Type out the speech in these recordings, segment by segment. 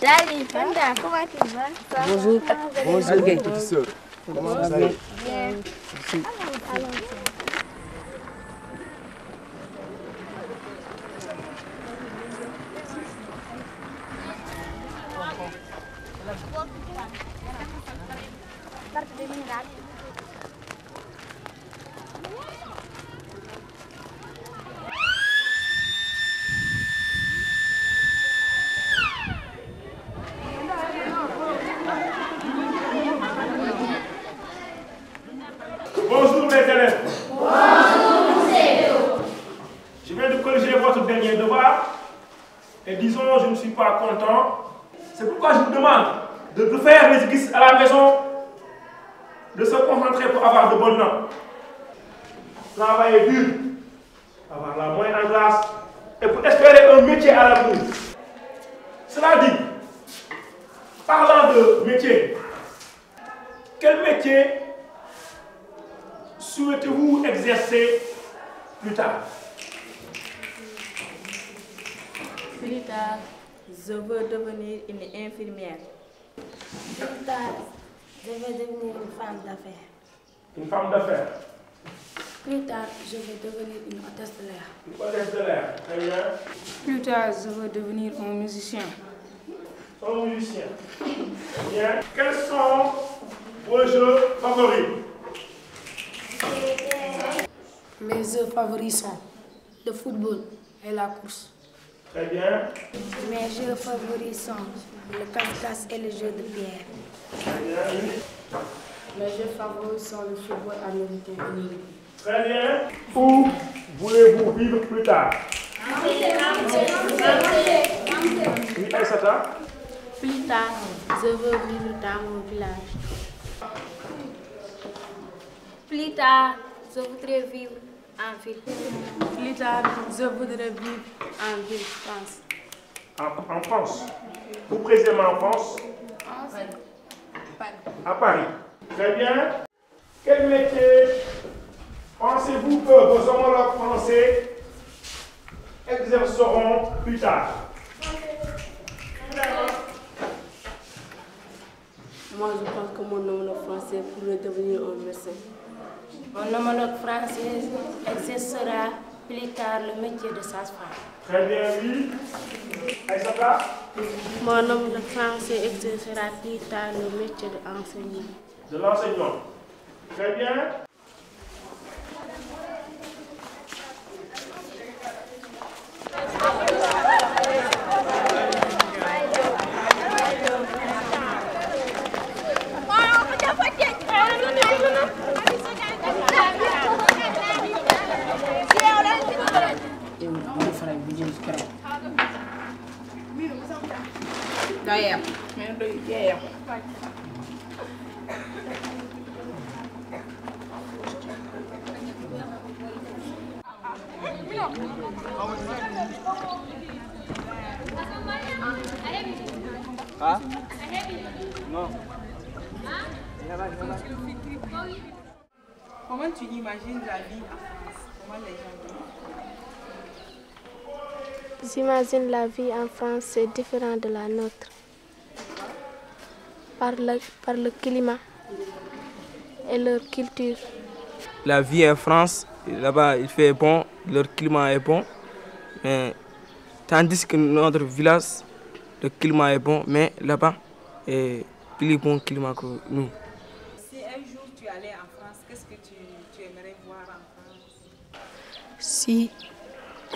Daddy, Panda, comment tu vas? Bonjour. Bonjour. Professeur. Comment ça va? Bien. Bonjour mes élèves. Bonjour monsieur. Je viens de corriger votre dernier devoir et disons je ne suis pas content. C'est pourquoi je vous demande de faire l'exercice à la maison, de se concentrer pour avoir de bonnes notes. Travailler dur, avoir la moyenne en classe et pour espérer un métier à l'avenir. Cela dit, parlant de métier, quel métier souhaitez-vous exercer plus tard? Plus tard, je veux devenir une infirmière. Plus tard, je vais devenir une femme d'affaires. Une femme d'affaires. Plus tard, je vais devenir une hôtesse de l'air. Une hôtesse de l'air, très bien. Plus tard, je veux devenir un musicien. Un musicien. Bien. Quels sont vos jeux favoris? Mes jeux favoris sont le football et la course. Très bien. Mes jeux favoris sont le cache-cache et le jeu de pierre. Très bien. Mes jeux favoris sont le football américain et le rugby. Très bien. Où voulez-vous vivre plus tard? Oui, Aïssata? Plus tard, je veux vivre dans mon village. Plus tard, je voudrais vivre en ville. Plus tard, je voudrais vivre en ville, France. En France. Où précisément en France? À Paris. Très bien. Quel métier pensez-vous que vos homologues français exerceront plus tard? Moi, je pense que mon homologue français pourrait devenir un médecin. Mon homologue français exercera plus tard le métier de sage-femme. Très bien, oui. Aïssata? Mon homologue français exercera plus tard le métier d'enseignant. De l'enseignant. Très bien. Ah? Non. Comment tu imagines la vie en France? Comment les gens vivent? J'imagine la vie en France, c'est différent de la nôtre. Par le climat et leur culture. La vie en France, là-bas il fait bon, leur climat est bon. Mais, tandis que notre village, le climat est bon, mais là-bas, est plus bon climat que nous. Si un jour tu allais en France, qu'est-ce que tu aimerais voir en France? Si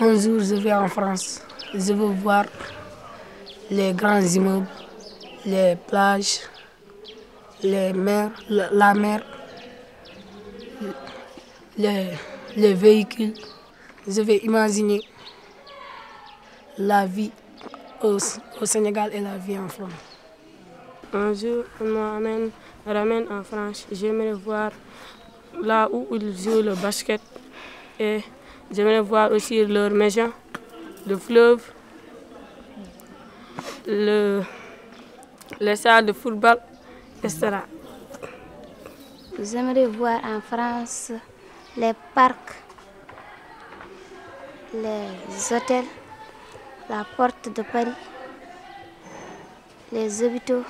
un jour je vais en France, je veux voir les grands immeubles, les plages, les mers, la mer, les véhicules. Je vais imaginer la vie au Sénégal et la vie en France. Un jour, on me ramène en France. J'aimerais voir là où ils jouent le basket. Et j'aimerais voir aussi leur maison, le fleuve, les salles de football, etc. J'aimerais voir en France les parcs, les hôtels, la porte de Paris, les hôpitaux.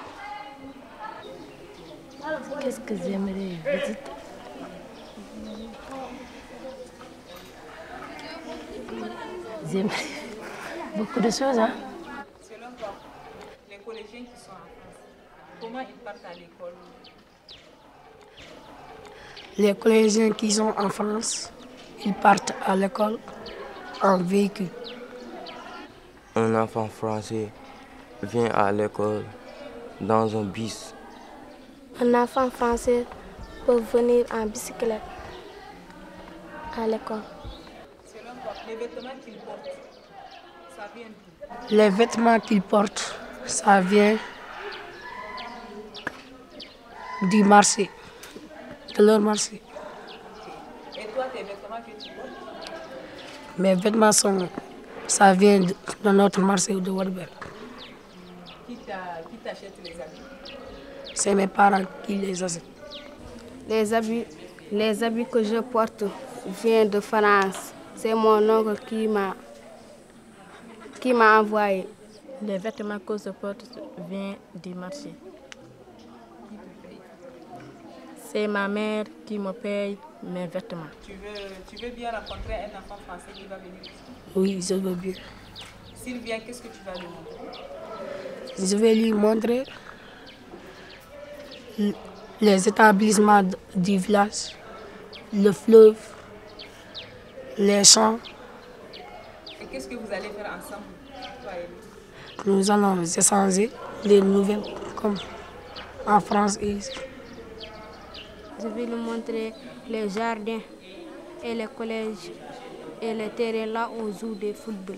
Qu'est-ce que j'aimerais visiter? J'aimerais beaucoup de choses. Hein? Selon toi, les collégiens qui sont en France, comment ils partent à l'école? Les collégiens qui sont en France, ils partent à l'école en véhicule. Un enfant français vient à l'école dans un bus. Un enfant français peut venir en bicyclette à l'école. Selon toi, les vêtements qu'ils portent, ça vient d'où? Les vêtements qu'ils portent, ça vient du marché, de leur marché. Et toi, tes vêtements que tu portes? Mes vêtements ça vient de notre marché de Warberg. Qui t'achète les habits? C'est mes parents qui les achètent. Les habits que je porte viennent de France. C'est mon oncle qui m'a envoyé. Les vêtements que je porte viennent du marché. Qui te paye? C'est ma mère qui me paye mes vêtements. Tu veux bien rencontrer un enfant français qui va venir ici? Oui, je veux bien. S'il vient, qu'est-ce que tu vas lui montrer? Je vais lui montrer les établissements du village, le fleuve, les champs. Et qu'est-ce que vous allez faire ensemble, toi et lui? Nous allons échanger les nouvelles comme en France et ici. Je vais lui montrer les jardins et les collèges et les terrains là où on joue du football.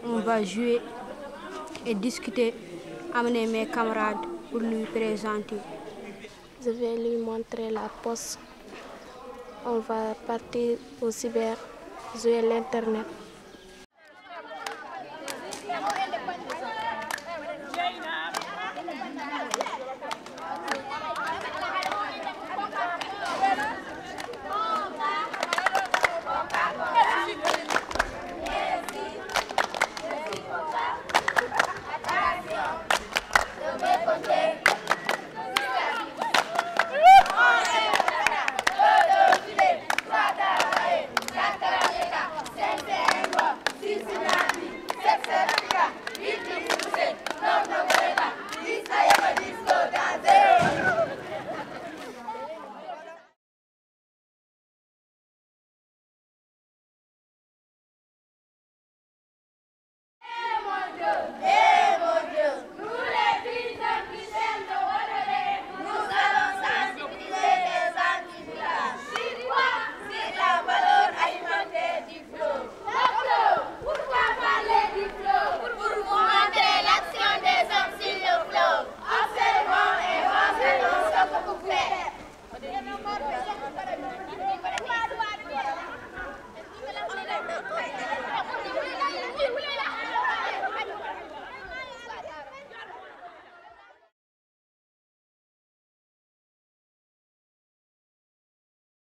On va jouer et discuter, amener mes camarades pour lui présenter. Je vais lui montrer la poste. On va partir au cyber, jouer l'internet.